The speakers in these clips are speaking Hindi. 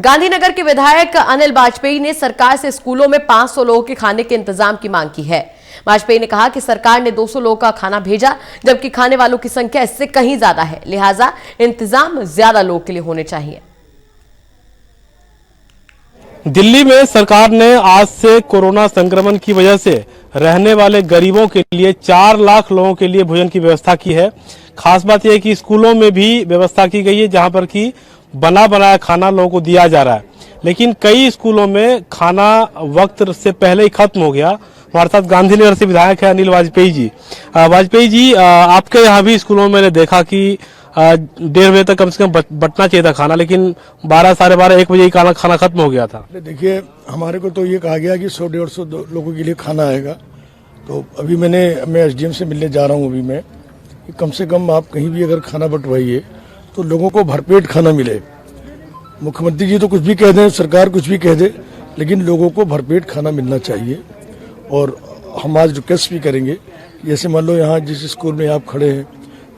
गांधीनगर के विधायक अनिल वाजपेयी ने सरकार से स्कूलों में 500 लोगों के खाने के इंतजाम की मांग की है। वाजपेयी ने कहा कि सरकार ने 200 लोगों का खाना भेजा, जबकि खाने वालों की संख्या इससे कहीं ज्यादा है, लिहाजा इंतजाम ज्यादा लोगों के लिए होने चाहिए। दिल्ली में सरकार ने आज से कोरोना संक्रमण की वजह से रहने वाले गरीबों के लिए 4 लाख लोगों के लिए भोजन की व्यवस्था की है। खास बात यह है कि स्कूलों में भी व्यवस्था की गई है, जहां पर कि बना बनाया खाना लोगों को दिया जा रहा है। लेकिन कई स्कूलों में खाना वक्त से पहले ही खत्म हो गया। हमारे साथ गांधीनगर से विधायक है अनिल वाजपेयी जी। वाजपेयी जी, आपके यहाँ भी स्कूलों में मैंने देखा कि 1:30 बजे तक कम से कम बटना चाहिए था खाना, लेकिन 12, साढ़े 12, 1 बजे ही खाना खत्म हो गया था। देखिए, हमारे को तो ये कहा गया कि 100-150 लोगों के लिए खाना आएगा। तो अभी मैं एसडीएम से मिलने जा रहा हूँ। अभी मैं कि कम से कम आप कहीं भी अगर खाना बंटवाइए तो लोगों को भरपेट खाना मिले। मुख्यमंत्री जी तो कुछ भी कह दें, सरकार कुछ भी कह दे, लेकिन लोगों को भरपेट खाना मिलना चाहिए। और हम आज रिक्वेस्ट भी करेंगे, जैसे मान लो यहाँ जिस स्कूल में आप खड़े हैं,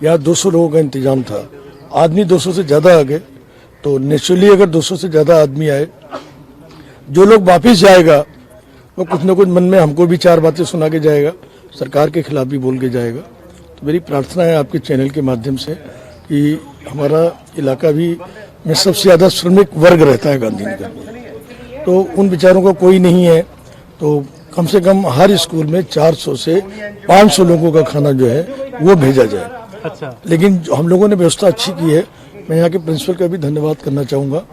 यहाँ 200 लोगों का इंतजाम था, आदमी 200 से ज्यादा आ गए, तो नेचुरली अगर 200 से ज्यादा आदमी आए, जो लोग वापिस जाएगा वो कुछ न कुछ मन में हमको भी 4 बातें सुना के जाएगा, सरकार के खिलाफ भी बोल के जाएगा। तो मेरी प्रार्थना है आपके चैनल के माध्यम से कि हमारा इलाका भी में सबसे ज्यादा श्रमिक वर्ग रहता है गांधीनगर में, तो उन बेचारों का कोई नहीं है। तो कम से कम हर स्कूल में 400 से 500 लोगों का खाना जो है वो भेजा जाए। अच्छा। लेकिन हम लोगों ने व्यवस्था अच्छी की है। मैं यहाँ के प्रिंसिपल का भी धन्यवाद करना चाहूँगा।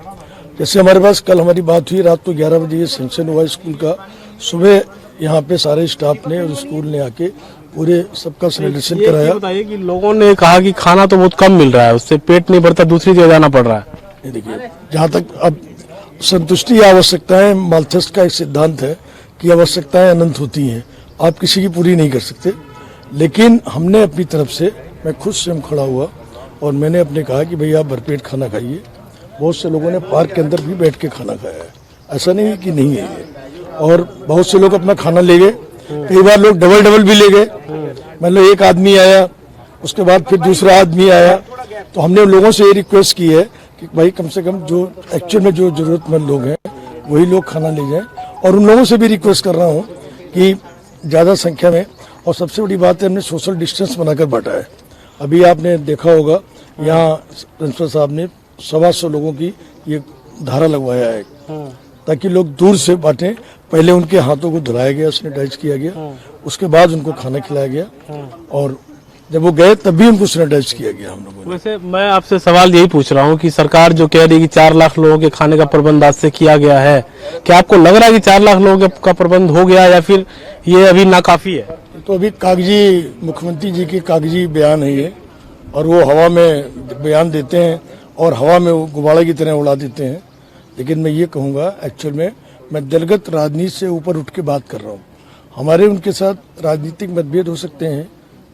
जैसे हमारे पास कल हमारी बात हुई, रात को 11 बजे ये सैंक्शन हुआ स्कूल का, सुबह यहाँ पे सारे स्टाफ ने और स्कूल ने आके पूरे सबका सैनिटाइजेशन कराया। बताइए कि लोगों ने कहा कि खाना तो बहुत कम मिल रहा है, उससे पेट नहीं भरता, दूसरी जगह जाना पड़ रहा है। देखिए, जहाँ तक अब संतुष्टि या आवश्यकताएं, माल्थस का एक सिद्धांत है कि आवश्यकताएं अनंत होती हैं, आप किसी की पूरी नहीं कर सकते। लेकिन हमने अपनी तरफ से, मैं खुद स्वयं खड़ा हुआ और मैंने अपने कहा कि भैया आप भरपेट खाना खाइए। बहुत से लोगों ने पार्क के अंदर भी बैठ के खाना खाया है, ऐसा नहीं है कि नहीं है ये। और बहुत से लोग अपना खाना ले गए, कई बार लोग डबल भी ले गए। मतलब एक आदमी आया, उसके बाद फिर दूसरा आदमी आया, तो हमने लोगों से ये रिक्वेस्ट की है कि भाई कम से कम जो एक्चुअल में जो जरूरतमंद लोग हैं वही लोग खाना ले जाएं। और उन लोगों से भी रिक्वेस्ट कर रहा हूँ कि ज्यादा संख्या में, और सबसे बड़ी बात है हमने सोशल डिस्टेंस बनाकर बांटा है। अभी आपने देखा होगा यहाँ प्रिंसिपल साहब ने 125 लोगों की ये धारा लगवाया है, ताकि लोग दूर से बांटें। पहले उनके हाथों को धुलाया गया, सैनिटाइज किया गया, उसके बाद उनको खाना खिलाया गया, और जब वो गए तब भी उनको सैनिटाइज किया गया हम लोगों ने। वैसे मैं आपसे सवाल यही पूछ रहा हूँ कि सरकार जो कह रही है कि 4 लाख लोगों के खाने का प्रबंध आज से किया गया है, क्या आपको लग रहा है कि 4 लाख लोगों का प्रबंध हो गया या फिर ये अभी नाकाफी है? तो अभी कागजी, मुख्यमंत्री जी के कागजी बयान है ये, और वो हवा में बयान देते हैं और हवा में वो गुब्बारे की तरह उड़ा देते हैं। लेकिन मैं ये कहूँगा, एक्चुअल में मैं दलगत राजनीति से ऊपर उठ के बात कर रहा हूँ। हमारे उनके साथ राजनीतिक मतभेद हो सकते हैं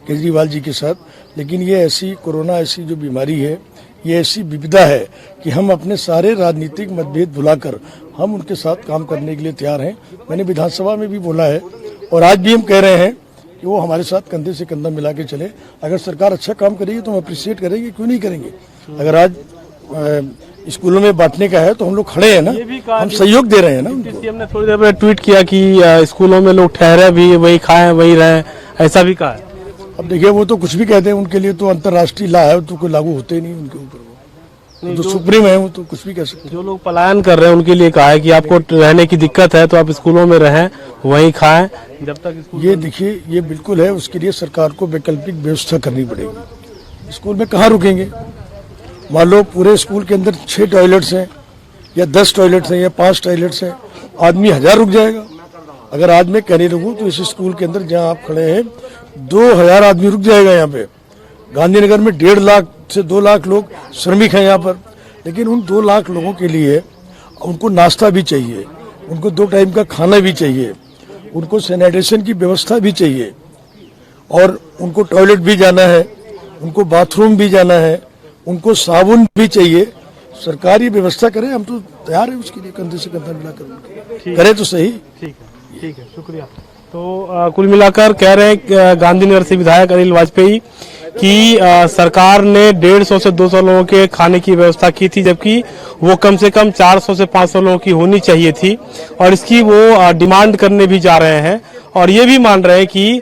केजरीवाल जी के साथ, लेकिन ये ऐसी कोरोना ऐसी जो बीमारी है, ये ऐसी विविधा है कि हम अपने सारे राजनीतिक मतभेद भुलाकर हम उनके साथ काम करने के लिए तैयार हैं। मैंने विधानसभा में भी बोला है और आज भी हम कह रहे हैं कि वो हमारे साथ कंधे से कंधा मिला के चले। अगर सरकार अच्छा काम करेगी तो हम अप्रिशिएट करेंगे, क्यों नहीं करेंगे। अगर आज स्कूलों में बांटने का है तो हम लोग खड़े हैं ना, हम सहयोग दे रहे हैं ना उनको। हमने थोड़ी देर पहले ट्वीट किया कि स्कूलों में लोग ठहरे भी, वही खाएं वही रहें, ऐसा भी कहा है। अब देखिए, वो तो कुछ भी कहते हैं, उनके लिए तो अंतर्राष्ट्रीय लॉ है, तो कोई लागू होते ही नहीं उनके ऊपर। वो तो सुप्रीम है, वो तो कुछ भी कह सकते हैं। जो लोग पलायन कर रहे हैं उनके लिए कहा है कि आपको रहने की दिक्कत है तो आप स्कूलों में रहें, वहीं खाएं जब तक स्कूल। ये देखिए, ये बिल्कुल है, उसके लिए सरकार को वैकल्पिक व्यवस्था करनी पड़ेगी। स्कूल में कहाँ रुकेंगे? मान लो पूरे स्कूल के अंदर 6 टॉयलेट्स हैं या 10 टॉयलेट्स हैं या 5 टॉयलेट्स हैं, आदमी 1000 रुक जाएगा। अगर आज मैं कहने लगूँ तो इस स्कूल के अंदर जहाँ आप खड़े हैं 2000 आदमी रुक जाएगा। यहाँ पे गांधीनगर में 1.5 लाख से 2 लाख लोग श्रमिक हैं यहाँ पर, लेकिन उन 2 लाख लोगों के लिए उनको नाश्ता भी चाहिए, उनको 2 टाइम का खाना भी चाहिए, उनको सैनिटाइजेशन की व्यवस्था भी चाहिए, और उनको टॉयलेट भी जाना है, उनको बाथरूम भी जाना है, उनको साबुन भी चाहिए। सरकारी व्यवस्था करे, हम तो तैयार है उसके लिए, कंधे से कंधा मिलाकर करे तो सही। ठीक है, शुक्रिया। तो कुल मिलाकर कह रहे हैं गांधीनगर से विधायक अनिल वाजपेयी कि सरकार ने 150 से 200 लोगों के खाने की व्यवस्था की थी, जबकि वो कम से कम 400 से 500 लोगों की होनी चाहिए थी और इसकी वो डिमांड करने भी जा रहे हैं और ये भी मान रहे हैं कि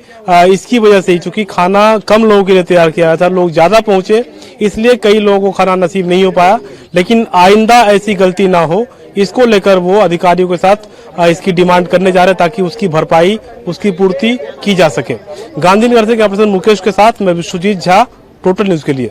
इसकी वजह से ही, चूंकि खाना कम लोगों के लिए तैयार किया गया था, लोग ज्यादा पहुंचे इसलिए कई लोगों को खाना नसीब नहीं हो पाया, लेकिन आइंदा ऐसी गलती ना हो इसको लेकर वो अधिकारियों के साथ इसकी डिमांड करने जा रहे हैं ताकि उसकी भरपाई, उसकी पूर्ति की जा सके। गांधीनगर से कैमरा पर्सन मुकेश के साथ मैं विश्वजीत झा, टोटल न्यूज के लिए।